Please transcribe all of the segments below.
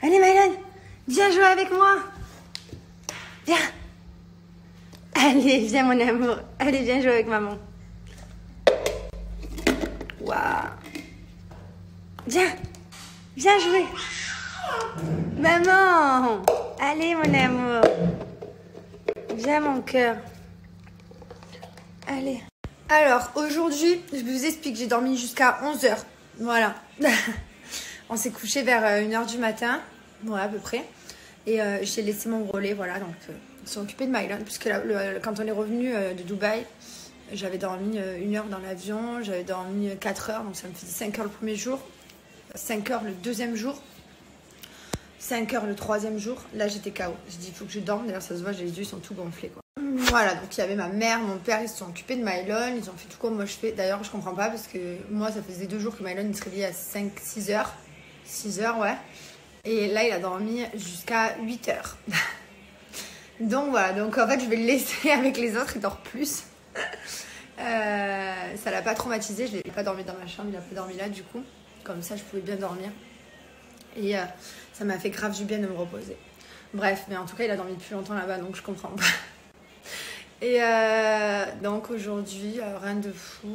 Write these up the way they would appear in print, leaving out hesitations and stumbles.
Allez, Mylène, viens jouer avec moi. Viens. Allez, viens, mon amour. Allez, viens jouer avec maman. Waouh. Viens. Viens jouer. Maman. Allez, mon amour. Viens, mon cœur. Allez. Alors, aujourd'hui, je vous explique, j'ai dormi jusqu'à 11h. Voilà. On s'est couché vers 1h du matin. Voilà, à peu près. Et j'ai laissé mon relais, voilà. Donc, ils sont occupés de Mylène. Puisque quand on est revenu de Dubaï, j'avais dormi 1 heure dans l'avion. J'avais dormi 4 heures. Donc, ça me faisait 5 heures le premier jour. 5 heures le deuxième jour. 5 heures le troisième jour. Là, j'étais KO. J'ai dit, il faut que je dorme. D'ailleurs, ça se voit, j'ai les yeux, ils sont tout gonflés, quoi. Voilà, donc il y avait ma mère, mon père, ils se sont occupés de Mylène. Ils ont fait tout comme moi je fais. D'ailleurs, je comprends pas parce que moi, ça faisait 2 jours que Mylène il se réveillait à 5-6 heures. 6 heures, ouais. Et là, il a dormi jusqu'à 8 heures. Donc voilà, donc en fait, je vais le laisser avec les autres, il dort plus. Ça l'a pas traumatisé, je l'ai pas dormi dans ma chambre, il a pas dormi là du coup. Comme ça, je pouvais bien dormir. Et ça m'a fait grave du bien de me reposer. Bref, mais en tout cas, il a dormi plus longtemps là-bas, donc je comprends pas. Et donc aujourd'hui, rien de fou.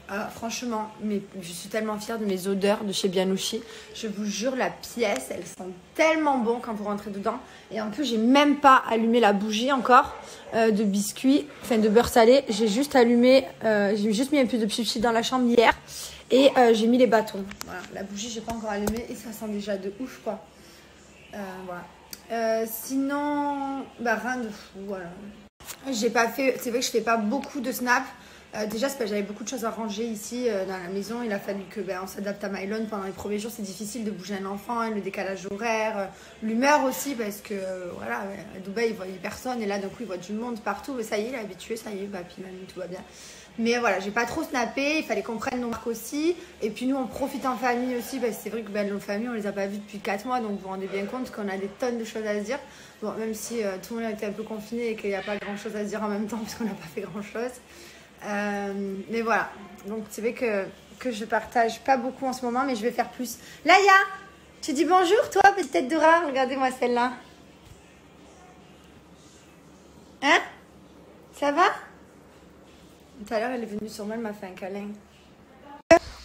Ah, franchement, mais je suis tellement fière de mes odeurs de chez Bianouchi. Je vous jure, la pièce, elles sont tellement bonnes quand vous rentrez dedans. Et en plus, j'ai même pas allumé la bougie encore de biscuits, enfin de beurre salé. J'ai juste allumé, j'ai juste mis un peu de chichi dans la chambre hier. Et j'ai mis les bâtons. Voilà, la bougie, j'ai pas encore allumé et ça sent déjà de ouf, quoi. Voilà. Sinon, bah rien de fou, voilà. J'ai pas fait, c'est vrai que je fais pas beaucoup de snaps. Déjà, c'est parce que j'avais beaucoup de choses à ranger ici dans la maison. Il a fallu que on s'adapte à Mylène. Pendant les premiers jours, c'est difficile de bouger un enfant, le décalage horaire, l'humeur aussi, parce que voilà, à Dubaï, il voyait personne et là, d'un coup, il voit du monde partout. Mais ça y est, il est habitué, ça y est, bah, puis même, tout va bien. Mais voilà, j'ai pas trop snappé. Il fallait qu'on prenne nos marques aussi. Et puis nous, on profite en famille aussi, parce que c'est vrai que nos familles, on les a pas vues depuis 4 mois, donc vous vous rendez bien compte qu'on a des tonnes de choses à se dire. Bon, même si tout le monde a été un peu confiné et qu'il n'y a pas grand chose à se dire en même temps, parce qu'on n'a pas fait grand chose. Mais voilà, donc c'est vrai que je partage pas beaucoup en ce moment, mais je vais faire plus. Laïa, tu dis bonjour toi, petite tête de rat. Regardez-moi celle-là. Hein? Ça va? Tout à l'heure elle est venue sur moi, elle m'a fait un câlin.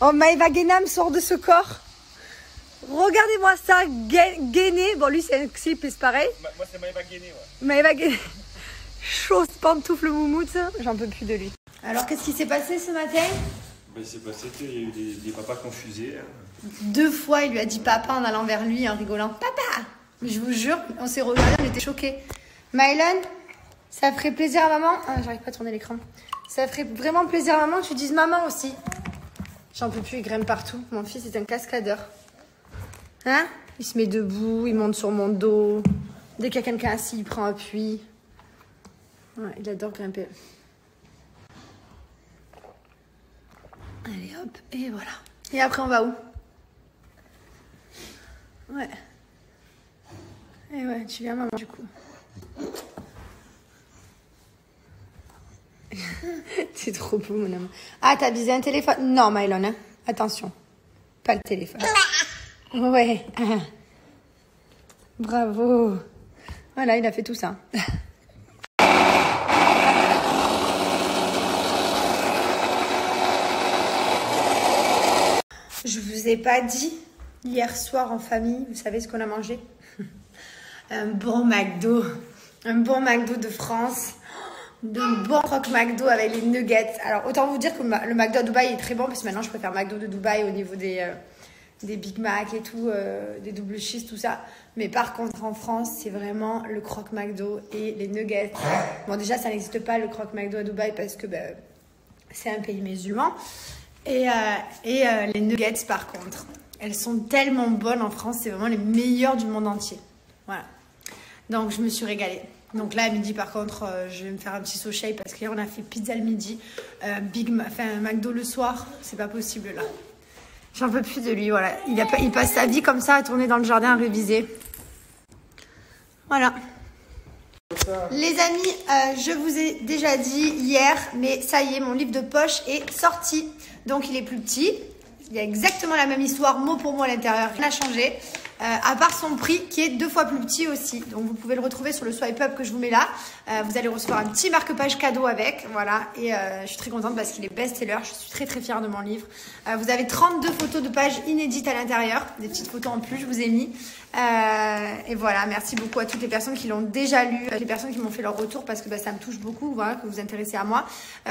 Oh, Maëva Guénam sort de ce corps. Regardez-moi ça, Guéné. Bon, lui c'est un clip, c'est pareil. Moi c'est Maëva Guéné, ouais. Maëva Guéné. Chose pantoufle moumoute, j'en peux plus de lui. Alors, qu'est-ce qui s'est passé ce matin? Ben, c'est passé qu'il y a eu des papas confusés. 2 fois, il lui a dit papa en allant vers lui, en rigolant. Papa! Mais je vous jure, on s'est regardés, on était choqués. Mylène, ça ferait plaisir à maman. Ah, j'arrive pas à tourner l'écran. Ça ferait vraiment plaisir à maman que tu dises maman aussi. J'en peux plus, il grimpe partout. Mon fils est un cascadeur. Hein? Il se met debout, il monte sur mon dos. Dès qu'il y a quelqu'un assis, il prend appui. Ouais, il adore grimper. Allez hop, et voilà. Et après on va où? Ouais. Et ouais, tu viens maman du coup. C'est trop beau mon amour. Ah, t'as visé un téléphone? Non Mylène, hein. Attention. Pas le téléphone. Ouais. Bravo. Voilà, il a fait tout ça. Je vous ai pas dit, hier soir en famille, vous savez ce qu'on a mangé? Un bon McDo. Un bon McDo de France. De bons croque McDo avec les nuggets. Alors, autant vous dire que le McDo à Dubaï est très bon, parce que maintenant je préfère McDo de Dubaï au niveau des Big Mac et tout, des double cheese, tout ça. Mais par contre, en France, c'est vraiment le croque McDo et les nuggets. Bon, déjà, ça n'existe pas le croque McDo à Dubaï parce que c'est un pays musulman. Et les nuggets, par contre, elles sont tellement bonnes en France. C'est vraiment les meilleures du monde entier. Voilà. Donc, je me suis régalée. Donc là, à midi, par contre, je vais me faire un petit saut shake parce qu'hier, on a fait pizza le midi. McDo le soir. C'est pas possible, là. J'en peux plus de lui, voilà. Il passe sa vie comme ça à tourner dans le jardin à réviser. Voilà. Les amis, je vous ai déjà dit hier, mais ça y est, mon livre de poche est sorti. Donc il est plus petit. Il y a exactement la même histoire, mot pour mot à l'intérieur. Rien n'a changé. à part son prix qui est 2 fois plus petit aussi. Donc vous pouvez le retrouver sur le swipe up que je vous mets là. Vous allez recevoir un petit marque-page cadeau avec, voilà. Et je suis très contente parce qu'il est best-seller. Je suis très fière de mon livre. Vous avez 32 photos de pages inédites à l'intérieur, des petites photos en plus, je vous ai mis. Et voilà, merci beaucoup à toutes les personnes qui l'ont déjà lu, les personnes qui m'ont fait leur retour parce que ça me touche beaucoup, voilà, que vous vous intéressez à moi.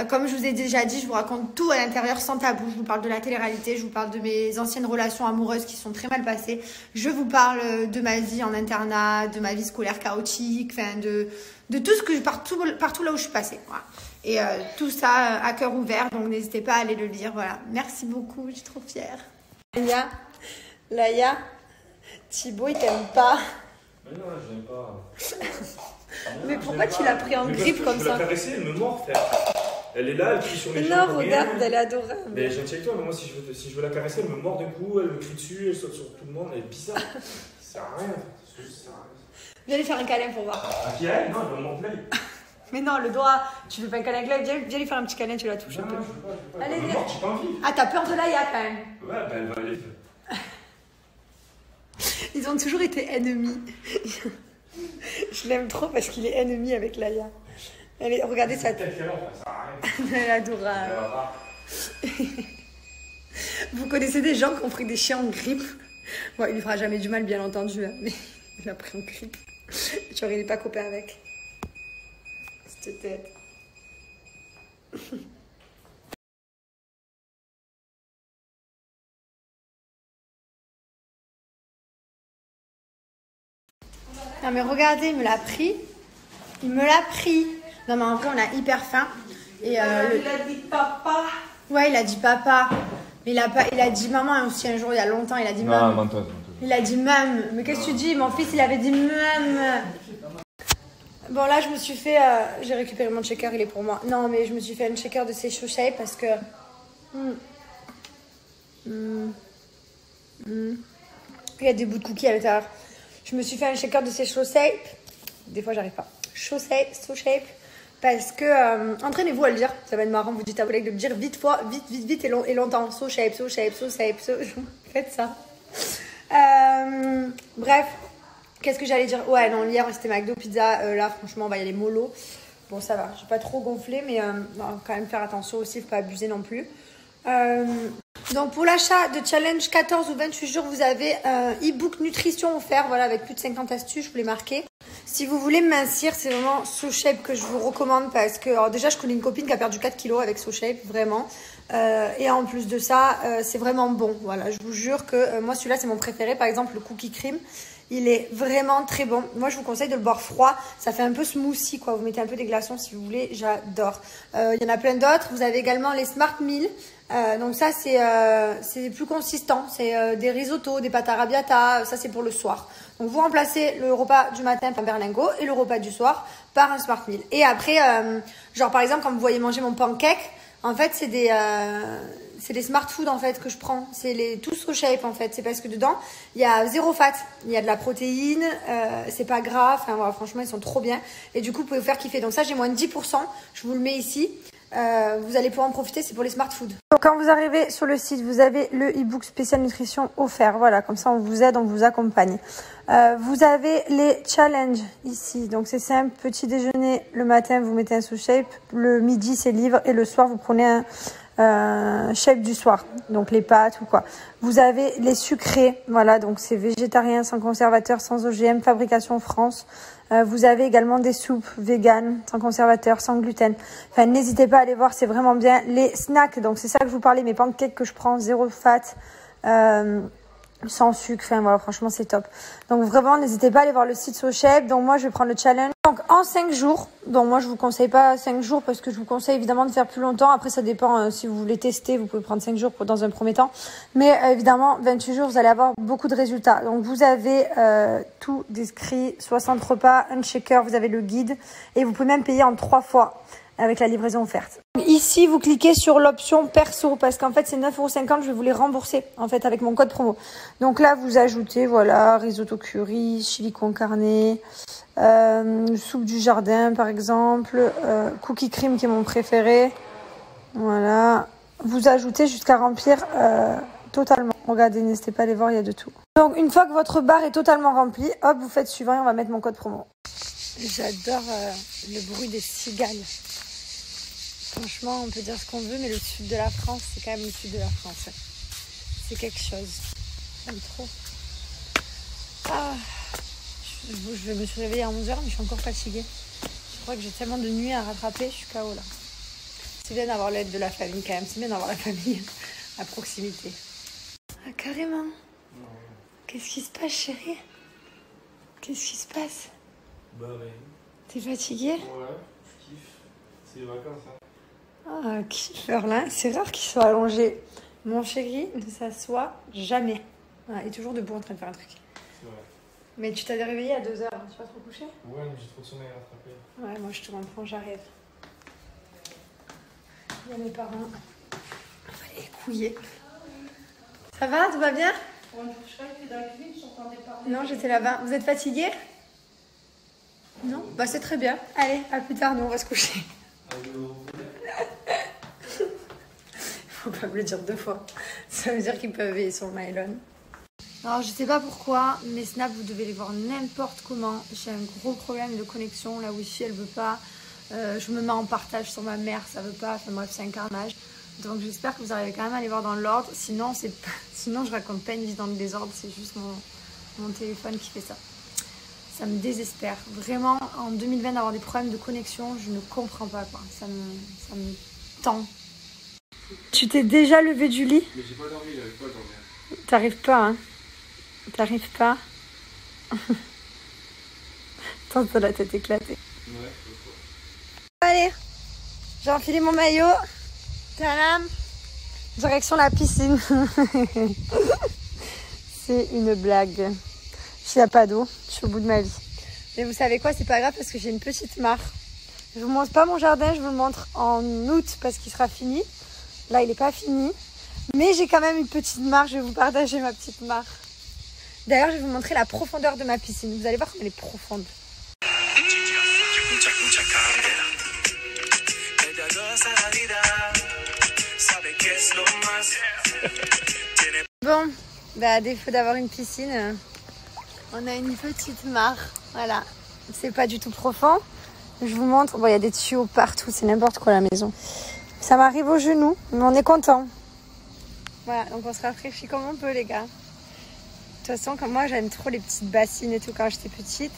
Comme je vous ai déjà dit, je vous raconte tout à l'intérieur sans tabou. Je vous parle de la télé-réalité, je vous parle de mes anciennes relations amoureuses qui sont très mal passées. Je vous parle de ma vie en internat, de ma vie scolaire chaotique, enfin de tout ce que partout là où je suis passée. Voilà. Et tout ça à cœur ouvert, donc n'hésitez pas à aller le lire. Voilà, merci beaucoup, je suis trop fière. Laïa, Thibaut il t'aime pas. Mais non, je n'aime pas. Mais pourquoi tu l'as pris en grippe comme ça? Je veux la caresser, elle me mord, frère. Elle est là, elle crie sur les gens. Non, regarde, elle est adorable. Mais je tiens avec toi, mais moi si je veux la caresser, elle me mord de coup, elle me crie dessus, elle saute sur tout le monde, elle est bizarre. Ça sert à rien. Viens lui faire un câlin pour voir. À qui elle? Non, elle va me mordre l'œil. Mais non, le doigt, tu veux pas un câlin avec l'œil, viens lui faire un petit câlin, tu la touches un peu. Non, je veux pas. Allez, Elle me mord, j'ai pas envie. Ah, t'as peur de Laïa quand même? Ouais, elle va aller. Ils ont toujours été ennemis. Je l'aime trop parce qu'il est ennemi avec Laïa. Regardez sa tête. Elle est adorable. Vous connaissez des gens qui ont pris des chiens en grippe? Bon, il lui fera jamais du mal, bien entendu, hein, mais il l'a pris en grippe. Genre, il n'est pas copain avec. Cette tête. Non mais regardez, il me l'a pris. Il me l'a pris. Non mais en vrai, on a hyper faim. Et il a dit papa. Ouais, il a dit papa. Mais il a dit maman aussi un jour, il y a longtemps, il a dit maman. Non, menteuse. Il a dit mam. Mais qu'est-ce que tu dis? Mon fils, il avait dit mam. Bon là, je me suis fait... j'ai récupéré mon shaker, il est pour moi. Non, mais je me suis fait un shaker de ces Shape parce que... Il y a des bouts de cookies à l'intérieur. Je me suis fait un shaker de ces Shape. Des fois, j'arrive pas. Shape. Parce que... entraînez-vous à le dire. Ça va être marrant. Vous dites à vos collègues de le dire vite et longtemps. Shape. Faites ça. Bref. Qu'est-ce que j'allais dire? Ouais, non, hier, c'était McDo, pizza. Là, franchement, on va y aller mollo. Bon, ça va. J'ai pas trop gonflé, mais on va quand même faire attention aussi. Faut pas abuser non plus. Donc, pour l'achat de challenge 14 ou 28 jours, vous avez un e-book nutrition offert. Voilà, avec plus de 50 astuces. Je vous l'ai marqué. Si vous voulez mincir, c'est vraiment SoShape que je vous recommande parce que, alors déjà, je connais une copine qui a perdu 4 kilos avec SoShape, vraiment. Et en plus de ça, c'est vraiment bon. Voilà, je vous jure que moi, celui-là, c'est mon préféré. Par exemple, le cookie cream. Il est vraiment très bon. Moi, je vous conseille de le boire froid. Ça fait un peu smoothie, quoi. Vous mettez un peu des glaçons si vous voulez. J'adore. Il y en a plein d'autres. Vous avez également les Smart Meal. Donc ça, c'est plus consistant. C'est des risottos, des pâtes arrabbiata. Ça, c'est pour le soir. Donc, vous remplacez le repas du matin par un berlingot et le repas du soir par un Smart Meal. Et après, genre par exemple, quand vous voyez manger mon pancake, en fait, c'est des smart food en fait que je prends. C'est tout SoShape en fait. C'est parce que dedans, il y a 0 fat. Il y a de la protéine. C'est pas gras. Enfin, voilà, franchement, ils sont trop bien. Et du coup, vous pouvez vous faire kiffer. Donc ça, j'ai moins de 10%. Je vous le mets ici. Vous allez pouvoir en profiter. C'est pour les smart food. Donc, quand vous arrivez sur le site, vous avez le e-book spécial nutrition offert. Voilà, comme ça, on vous aide, on vous accompagne. Vous avez les challenges ici. Donc, c'est simple. Petit déjeuner le matin, vous mettez un SoShape. Le midi, c'est livre. Et le soir, vous prenez un shape du soir, donc les pâtes ou quoi. Vous avez les sucrés, voilà, donc c'est végétarien, sans conservateur, sans OGM, fabrication France. Vous avez également des soupes véganes, sans conservateur, sans gluten. Enfin, n'hésitez pas à aller voir, c'est vraiment bien. Les snacks, donc c'est ça que je vous parlais, mes pancakes que je prends, 0 fat, sans sucre, enfin voilà, franchement c'est top. Donc vraiment, n'hésitez pas à aller voir le site SoShape. Donc moi, je vais prendre le challenge. Donc en 5 jours, donc moi je vous conseille pas 5 jours parce que je vous conseille évidemment de faire plus longtemps. Après ça dépend, si vous voulez tester, vous pouvez prendre 5 jours dans un premier temps. Mais évidemment, 28 jours, vous allez avoir beaucoup de résultats. Donc vous avez tout décrit, 60 repas, un shaker, vous avez le guide et vous pouvez même payer en 3 fois. Avec la livraison offerte. Ici, vous cliquez sur l'option perso parce qu'en fait, c'est 9,50 €. Je vais vous les rembourser en fait avec mon code promo. Donc là, vous ajoutez, voilà, risotto curry, chili con carne, soupe du jardin par exemple, cookie cream qui est mon préféré. Voilà. Vous ajoutez jusqu'à remplir totalement. Regardez, n'hésitez pas à aller voir, il y a de tout. Donc, une fois que votre barre est totalement remplie, hop, vous faites suivant et on va mettre mon code promo. J'adore le bruit des cigales. Franchement, on peut dire ce qu'on veut, mais le sud de la France, c'est quand même le sud de la France. Ouais. C'est quelque chose. J'aime trop. Ah, je me suis réveillée à 11h, mais je suis encore fatiguée. Je crois que j'ai tellement de nuits à rattraper, je suis KO là. C'est bien d'avoir l'aide de la famille quand même, c'est bien d'avoir la famille à proximité. Ah, carrément. Qu'est-ce qui se passe, chérie? Qu'est-ce qui se passe? Bah rien. T'es fatiguée? Ouais, je kiffe. C'est les vacances, hein. Ah, kiffeur là, c'est rare qu'il soit allongé. Mon chéri ne s'assoit jamais. Voilà, il est toujours debout en train de faire un truc. C'est vrai. Mais tu t'avais réveillé à 2h, tu vas te recoucher? Ouais, mais j'ai trop de sommeil à rattraper. Ouais, moi je te comprends, j'arrive. Il y a mes parents. On va les couiller. Ça va, tout va bien? Non, j'étais là-bas. Vous êtes fatigué? Non? Bah c'est très bien. Allez, à plus tard, nous on va se coucher. Faut pas me le dire 2 fois. Ça veut dire qu'ils peuvent veiller sur le nylon. Alors je sais pas pourquoi, mes snaps vous devez les voir n'importe comment. J'ai un gros problème de connexion, la wifi elle veut pas. Je me mets en partage sur ma mère, ça veut pas. Enfin bref, c'est un carnage. Donc j'espère que vous arrivez quand même à les voir dans l'ordre. Sinon je raconte pas une vie dans le désordre, c'est juste mon téléphone qui fait ça. Ça me désespère. Vraiment, en 2020 d'avoir des problèmes de connexion, je ne comprends pas quoi. Ça me tend. Tu t'es déjà levé du lit? Mais j'ai pas dormi, j'arrive pas à dormir. T'arrives pas, hein? T'arrives pas? Attends, t'as la tête éclatée. Ouais, Allez, j'ai enfilé mon maillot. Tadam! Direction la piscine. C'est une blague. Je n'ai pas d'eau, je suis au bout de ma vie. Mais vous savez quoi, c'est pas grave parce que j'ai une petite mare. Je vous montre pas mon jardin, je vous le montre en août parce qu'il sera fini. Là, il n'est pas fini. Mais j'ai quand même une petite mare, je vais vous partager ma petite mare. D'ailleurs, je vais vous montrer la profondeur de ma piscine. Vous allez voir comme elle est profonde. Bon, bah, à défaut d'avoir une piscine, on a une petite mare. Voilà, c'est pas du tout profond. Je vous montre. Bon, il y a des tuyaux partout, c'est n'importe quoi à la maison. Ça m'arrive aux genoux, mais on est content. Voilà, donc on se rafraîchit comme on peut, les gars. De toute façon, comme moi, j'aime trop les petites bassines et tout quand j'étais petite.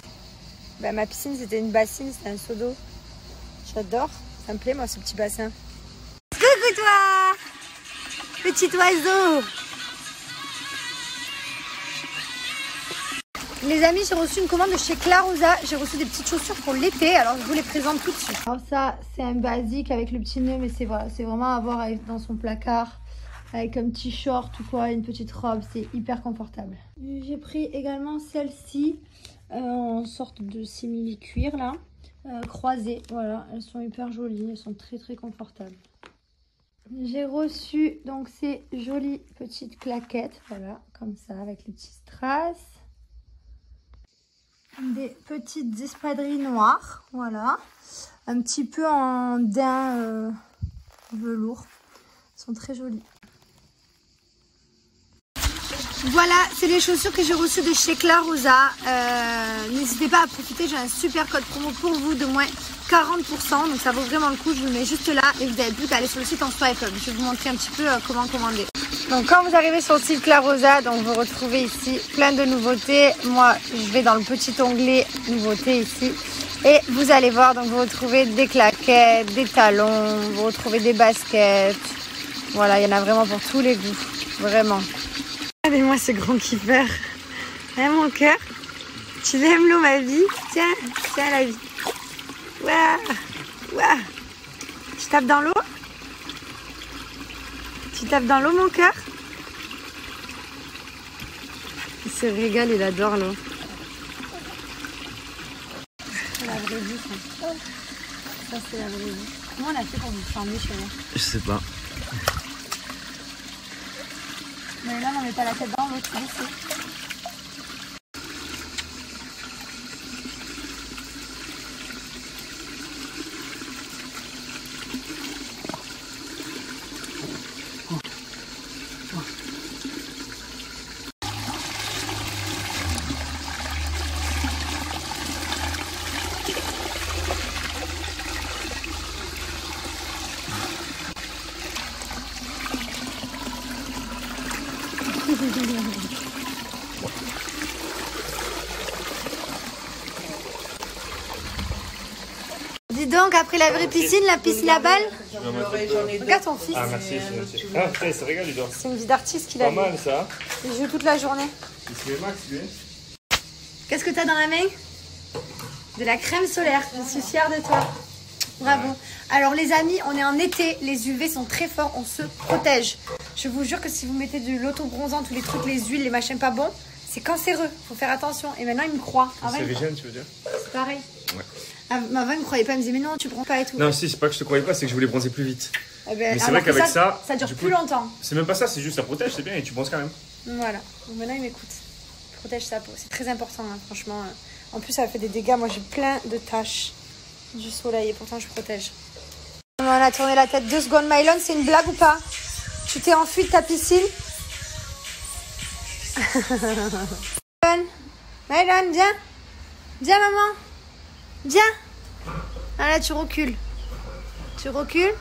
Bah, ma piscine, c'était une bassine, c'était un seau d'eau. J'adore. Ça me plaît, moi, ce petit bassin. Coucou, toi! Petit oiseau! Les amis, j'ai reçu une commande de chez Clarosa. J'ai reçu des petites chaussures pour l'été, alors je vous les présente tout de suite. Alors ça, c'est un basique avec le petit nœud, mais c'est voilà, c'est vraiment à avoir dans son placard. Avec un petit short ou quoi, une petite robe, c'est hyper confortable. J'ai pris également celle-ci en sorte de simili-cuir là, croisées. Voilà, elles sont hyper jolies, elles sont très très confortables. J'ai reçu donc ces jolies petites claquettes, voilà, comme ça, avec les petits strass. Des petites espadrilles noires, voilà, un petit peu en daim velours. Elles sont très jolies. Voilà, c'est les chaussures que j'ai reçues de chez Clarosa. N'hésitez pas à profiter, j'ai un super code promo pour vous de moins 40%. Donc ça vaut vraiment le coup, je vous le mets juste là et vous n'avez plus qu'à aller sur le site en swipe up. Je vais vous montrer un petit peu comment commander. Donc quand vous arrivez sur le site Clarosa, donc vous retrouvez ici plein de nouveautés. Moi, je vais dans le petit onglet nouveautés ici. Et vous allez voir, donc vous retrouvez des claquettes, des talons, vous retrouvez des baskets. Voilà, il y en a vraiment pour tous les goûts, vraiment. Regardez-moi ce grand kiffeur. Hein, mon cœur? Tu l'aimes l'eau, ma vie? Tiens, tiens la vie. Waouh, waouh. Tu tapes dans l'eau? Tu tapes dans l'eau, mon cœur? Il se régale, il adore l'eau. C'est la vraie vie, ça. Ça, c'est la vraie vie. Comment on a fait pour vous fermer chez moi? Je sais pas. Mais là, on met pas la tête dans l'eau, tu sais. donc, après la vraie piscine, la piscine à balles. Regarde ton fils. Ah, merci. Ah, putain, il se régale, il dort. C'est une vie d'artiste qu'il a. Pas mal, ça. Il joue toute la journée. Il se met max, lui. Qu'est-ce que t'as dans la main? De la crème solaire. Je suis fière de toi. Bravo. Alors les amis, on est en été, les UV sont très forts, on se protège. Je vous jure que si vous mettez de l'autobronzant, tous les trucs, les huiles, les machins pas bons, c'est cancéreux. Faut faire attention. Et maintenant, il me croit. Cancérigène, tu veux dire? C'est pareil. Ouais. Avant, il me croyait pas, il me disait mais non, tu prends pas et tout. Non, si, c'est pas que je te croyais pas, c'est que je voulais bronzer plus vite. Eh ben, mais c'est vrai qu'avec ça, dure du plus coup, longtemps. C'est même pas ça, c'est juste ça protège, c'est bien, et tu bronzes quand même. Voilà. Donc maintenant, il m'écoute. Il protège sa peau. C'est très important, hein, franchement. En plus, ça fait des dégâts. Moi, j'ai plein de taches du soleil et pourtant, je protège. On a tourné la tête 2 secondes. Mylon, c'est une blague ou pas? Tu t'es enfui de ta piscine? Mylon, viens. Viens, maman. Viens. Ah là, tu recules. Tu recules.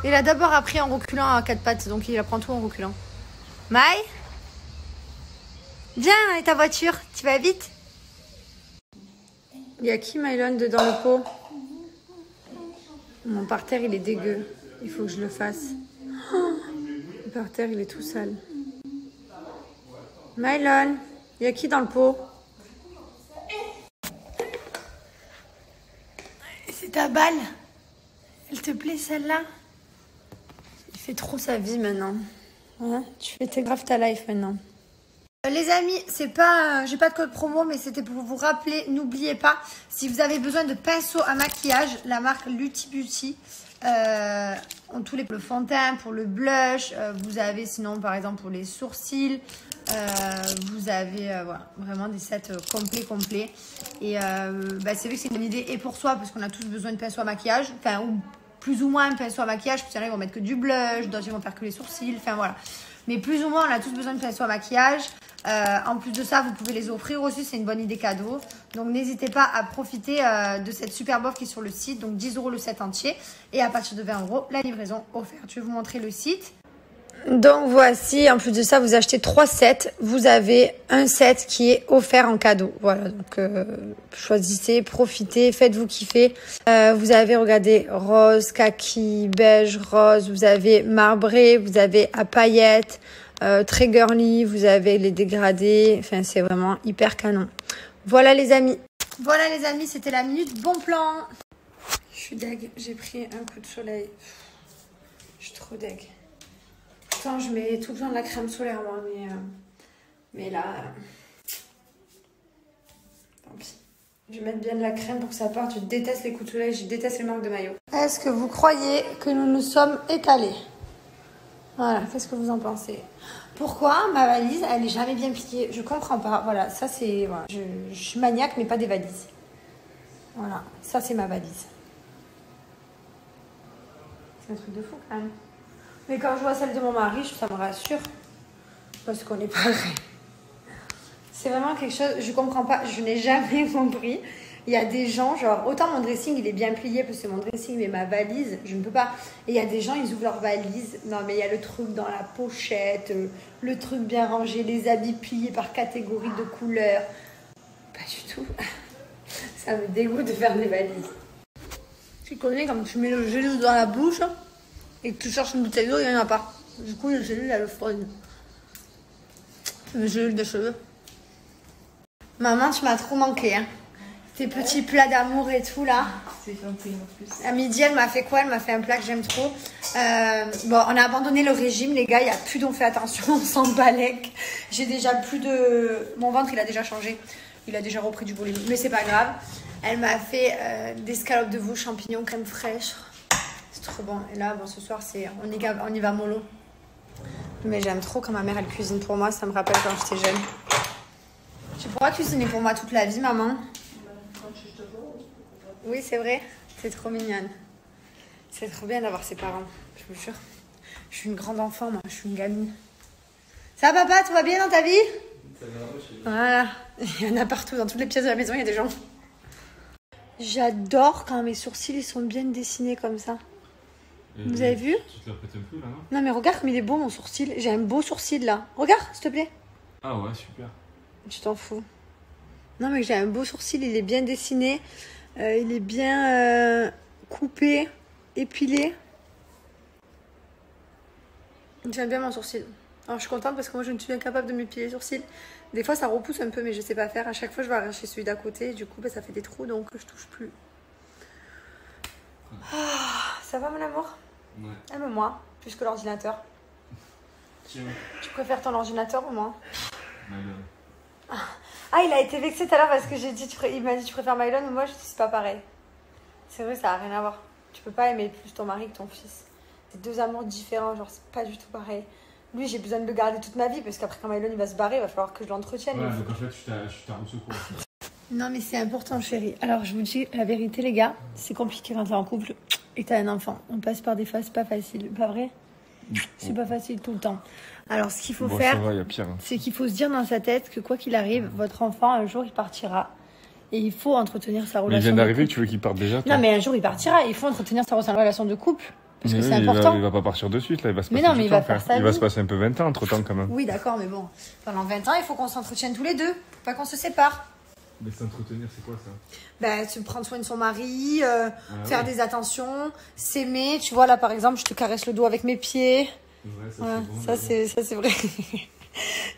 Il a d'abord appris en reculant à 4 pattes, donc il apprend tout en reculant. Maï, viens, et ta voiture, tu vas vite. Il y a qui, Mylon, dedans le pot? Mon parterre, il est dégueu. Il faut que je le fasse. Oh, le parterre, il est tout sale. Mylon, il y a qui dans le pot? C'est ta balle. Elle te plaît, celle-là? Il fait trop sa vie maintenant. Hein, tu fais grave ta life maintenant. Les amis, c'est pas, j'ai pas de code promo, mais c'était pour vous rappeler, n'oubliez pas, si vous avez besoin de pinceaux à maquillage, la marque Lutti Beauty, ont tous le fond de teint, pour le blush, vous avez sinon par exemple pour les sourcils, vous avez voilà, vraiment des sets complets. Et c'est vrai que c'est une bonne idée et pour soi, parce qu'on a tous besoin de pinceaux à maquillage, enfin, ou plus ou moins un pinceau à maquillage, parce qu'il y en a qui vont mettre que du blush, d'autres ils vont faire que les sourcils, enfin voilà. Mais plus ou moins, on a tous besoin de pinceaux à maquillage. En plus de ça, vous pouvez les offrir aussi, c'est une bonne idée cadeau. Donc n'hésitez pas à profiter de cette superbe offre qui est sur le site. Donc 10 € le set entier et à partir de 20 € la livraison offerte. Je vais vous montrer le site. Donc voici, en plus de ça, vous achetez 3 sets. Vous avez un set qui est offert en cadeau. Voilà, donc choisissez, profitez, faites-vous kiffer. Vous avez, regardez, rose, kaki, beige, rose. Vous avez marbré, vous avez à paillettes, très girly. Vous avez les dégradés. Enfin, c'est vraiment hyper canon. Voilà les amis. Voilà les amis, c'était la minute bon plan. Je suis deg, j'ai pris un coup de soleil. Je suis trop deg. Pourtant, je mets tout le temps de la crème solaire, moi, mais là, tant pis. Je vais mettre bien de la crème pour que ça parte. Je déteste les coups de soleil, je déteste les marques de maillot. Est-ce que vous croyez que nous nous sommes étalés? Voilà, qu'est-ce que vous en pensez? Pourquoi ma valise, elle n'est jamais bien pliée? Je comprends pas. Voilà, ça c'est... Voilà. Je suis maniaque, mais pas des valises. Voilà, ça c'est ma valise. C'est un truc de fou, quand même. Mais quand je vois celle de mon mari, ça me rassure. Parce qu'on est pareil. C'est vraiment quelque chose... Je comprends pas. Je n'ai jamais compris. Il y a des gens, genre... Autant mon dressing, il est bien plié parce que c'est mon dressing, mais ma valise, je ne peux pas. Et il y a des gens, ils ouvrent leur valise. Non, mais il y a le truc dans la pochette, le truc bien rangé, les habits pliés par catégorie de couleur. Pas du tout. Ça me dégoûte de faire des valises. Tu connais quand tu mets le gel dans la bouche... Et que tu cherches une bouteille d'eau, il n'y en a pas. Du coup, le gélule, elle le froide. Le gélule de cheveux. Maman, tu m'as trop manqué. Hein. Tes petits plats d'amour et tout, là. C'est gentil, en plus. À midi, elle m'a fait quoi? Elle m'a fait un plat que j'aime trop. Bon, on a abandonné le régime, les gars. Il n'y a plus d'on fait attention, on s'en balèque. J'ai déjà plus de... Mon ventre, il a déjà changé. Il a déjà repris du volume. Mais c'est pas grave. Elle m'a fait des escalopes de veau, champignons, crème fraîche. Trop bon. Et là, bon, ce soir, on y va mollo. Mais j'aime trop quand ma mère, elle cuisine pour moi. Ça me rappelle quand j'étais jeune. Tu pourras cuisiner pour moi toute la vie, maman? Oui, c'est vrai. C'est trop mignonne. C'est trop bien d'avoir ses parents. Je vous jure. Je suis une grande enfant, moi. Je suis une gamine. Ça va, papa? Tout va bien dans ta vie? Voilà. Il y en a partout. Dans toutes les pièces de la maison, il y a des gens. J'adore quand mes sourcils ils sont bien dessinés comme ça. Vous avez vu? Tu te la prêtes un peu là, non? Non mais regarde comme il est beau mon sourcil. J'ai un beau sourcil là. Regarde s'il te plaît. Ah ouais, super. Tu t'en fous. Non mais j'ai un beau sourcil, il est bien dessiné. Il est bien coupé, épilé. J'aime bien mon sourcil. Alors je suis contente parce que moi je ne suis incapable de m'épiler les sourcils. Des fois ça repousse un peu mais je sais pas faire. À chaque fois je vais arracher celui d'à côté et du coup ça fait des trous donc je touche plus. Ah, ça va mon amour? Ouais. Aime-moi plus que l'ordinateur. Tiens. Tu préfères ton ordinateur ou moi? Mylon. Ah, il a été vexé tout à l'heure parce que j'ai dit, il m'a dit tu préfères Mylon ou moi? Je dis c'est pas pareil. C'est vrai, ça n'a rien à voir. Tu peux pas aimer plus ton mari que ton fils. C'est deux amours différents, genre c'est pas du tout pareil. Lui, j'ai besoin de le garder toute ma vie parce qu'après quand Mylon il va se barrer, il va falloir que je l'entretienne. Ouais, donc en fait, je t'arrête secours. Non mais c'est important chérie. Alors je vous dis la vérité les gars, c'est compliqué quand t'es en couple et t'as un enfant. On passe par des phases pas faciles, pas vrai? C'est pas facile tout le temps. Alors ce qu'il faut faire, ça va, y a pire, hein. C'est qu'il faut se dire dans sa tête que quoi qu'il arrive, votre enfant un jour il partira. Et il faut entretenir sa relation. Mais il vient d'arriver, de couple. tu veux qu'il parte déjà toi? Non mais un jour il partira, il faut entretenir sa relation de couple. Parce que c'est oui, important. Il va pas partir de suite, là, il va se passer Mais non, du mais il temps, va faire sa Il va vie. se passer un peu 20 ans entre temps quand même. Oui d'accord mais bon, pendant 20 ans il faut qu'on s'entretienne tous les deux, faut pas qu'on se sépare. Mais s'entretenir, c'est quoi ça? Ben, tu prends soin de son mari, faire des attentions, s'aimer. Tu vois là par exemple je te caresse le dos avec mes pieds. Ouais, ça Ouais, c'est bon. ça c'est vrai.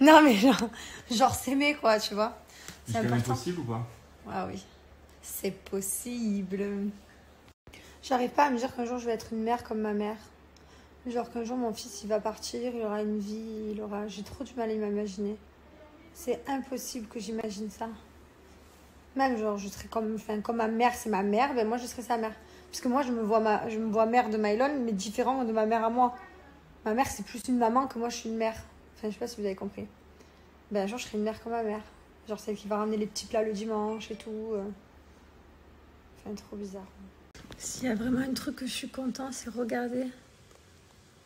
Non mais genre s'aimer quoi tu vois. C'est C'est important. possible ou pas? Ah oui, c'est possible. J'arrive pas à me dire qu'un jour je vais être une mère comme ma mère. Genre qu'un jour mon fils il va partir, il aura une vie, il aura... J'ai trop du mal à m'imaginer. C'est impossible que j'imagine ça. Même genre je serais comme ma mère c'est ma mère, ben moi je serais sa mère. Parce que moi je me vois mère de Mylon mais différent de ma mère à moi. Ma mère c'est plus une maman que moi je suis une mère. Enfin je sais pas si vous avez compris. Ben un jour je serai une mère comme ma mère. Genre celle qui va ramener les petits plats le dimanche et tout. Enfin, trop bizarre. S'il y a vraiment un truc que je suis content, c'est regarder.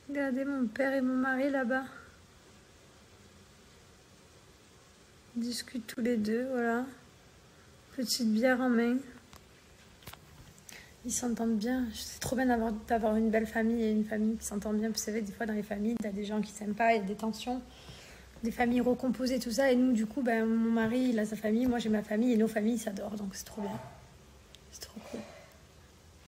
Regardez mon père et mon mari là-bas. Ils discutent tous les deux, voilà. Petite bière en main. Ils s'entendent bien. C'est trop bien d'avoir une belle famille et une famille qui s'entend bien. Vous savez, des fois dans les familles, t'as des gens qui s'aiment pas, il y a des tensions. Des familles recomposées, tout ça. Et nous, du coup, ben, mon mari, il a sa famille, moi j'ai ma famille et nos familles s'adorent. Donc c'est trop bien. C'est trop cool.